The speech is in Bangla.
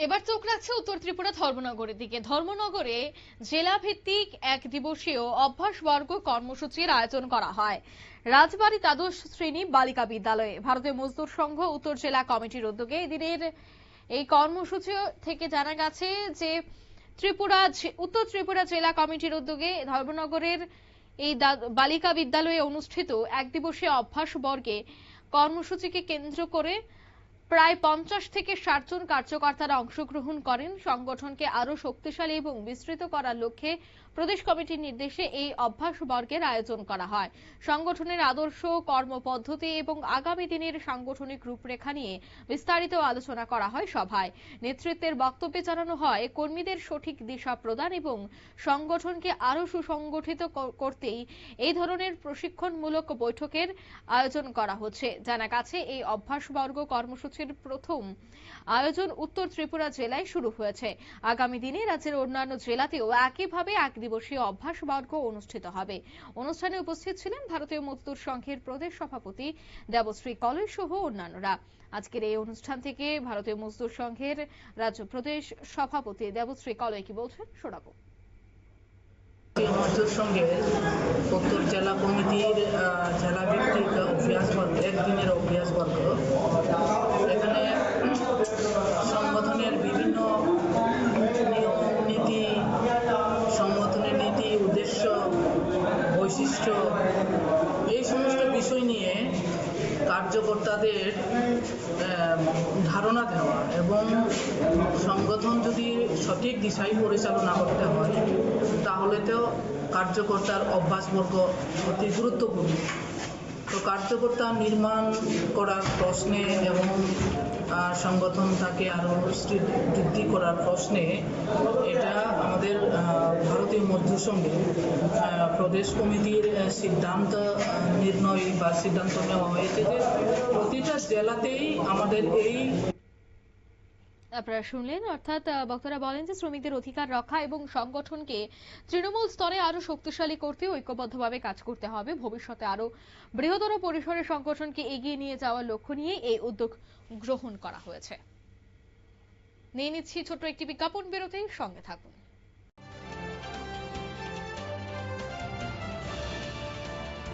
এবার চোখ রাখছে উত্তর ত্রিপুরা ধর্মনগরের দিকে। ধর্মনগরে জেলা ভিত্তিক এক দিবসীয় অভ্যাসবর্গ কর্মসূচির আয়োজন করা হয় রাজবাড়ী দ্বাদশ শ্রেণী বালিকা বিদ্যালয়ে। ভারতীয় মজদুর সংঘ উত্তর জেলা কমিটির উদ্যোগে এদিনের এই কর্মসূচি থেকে জানা গেছে যে উত্তর ত্রিপুরা জেলা কমিটির উদ্যোগে ধর্মনগরের এই বালিকা বিদ্যালয়ে অনুষ্ঠিত এক দিবসীয় অভ্যাসবর্গে কর্মসূচিকে কেন্দ্র করে প্রায় 50 থেকে 60 জন কার্যকর্তারা অংশগ্রহণ করেন। সংগঠনকে আরো শক্তিশালী এবং বিস্তৃত করার লক্ষ্যে প্রদেশ কমিটির নির্দেশে এই অভ্যাস বর্গের আয়োজন করা হয়। সংগঠনের আদর্শ, কর্মপদ্ধতি এবং আগামী দিনের সাংগঠনিক রূপরেখা নিয়ে বিস্তারিত আলোচনা করা হয় সভায়। নেতৃত্বের বক্তব্যে জানানো হয়, কর্মীদের সঠিক দিশা প্রদান এবং সংগঠনকে আরো সুসংগঠিত করতেই এই ধরনের প্রশিক্ষণমূলক বৈঠকের আয়োজন করা হচ্ছে। জানা গেছে, এই অভ্যাসবর্গ কর্মসূচির প্রথম আয়োজন উত্তর ত্রিপুরা জেলায় শুরু হয়েছে। আগামী দিনে রাজ্যের অন্যান্য জেলাতেও একইভাবে এক দিবসীয় অভ্যাসবর্গ অনুষ্ঠিত হবে। অনুষ্ঠানে উপস্থিত ছিলেন ভারতীয় মজদুর সংঘের প্রদেশ সভাপতি দেবশ্রী কলই সহ অন্যান্যরা। আজকের এই অনুষ্ঠান থেকে ভারতীয় মজদুর সংঘের রাজ্য প্রদেশ সভাপতি দেবশ্রী কলই কি বলছেন শোনাবো। মজদুর সংঘের উত্তর জেলা কমিটির জেলা ভিত্তিক অভ্যাসবর্গ, একদিনের অভ্যাসবর্গ। এখানে সংগঠনের বিভিন্ন নিয়ম নীতি, সংগঠনের নীতি, উদ্দেশ্য, বৈশিষ্ট্য, এই সমস্ত বিষয় নিয়ে কার্যকর্তাদের ধারণা দেওয়া এবং সংগঠন যদি সঠিক দিশায় পরিচালনা করতে হয় তাহলে তো কার্যকর্তার অভ্যাসবর্গ অতি গুরুত্বপূর্ণ। তো কার্যকর্তা নির্মাণ করার প্রশ্নে এবং সংগঠনটাকে আরও বৃদ্ধি করার প্রশ্নে এটা আমাদের ভারতীয় মজদুর সংঘের প্রদেশ কমিটির সিদ্ধান্ত নির্ণয় বা সিদ্ধান্ত নেওয়া হয়েছে যে প্রতিটা জেলাতেই আমাদের এই আপনারা শুনলেন, অর্থাৎ বক্তারা বলেন যে শ্রমিকদের অধিকার রক্ষা এবং সংগঠনকে তৃণমূল স্তরে আরো শক্তিশালী করতে ঐক্যবদ্ধভাবে কাজ করতে হবে। ভবিষ্যতে আরো বৃহত্তর পরিসরে সংগঠনকে এগিয়ে নিয়ে যাওয়ার লক্ষ্য নিয়ে এই উদ্যোগ গ্রহণ করা হয়েছে। নিয়ে নিচ্ছি ছোট্ট একটি বিজ্ঞাপন বিরতি, সঙ্গে থাকুন।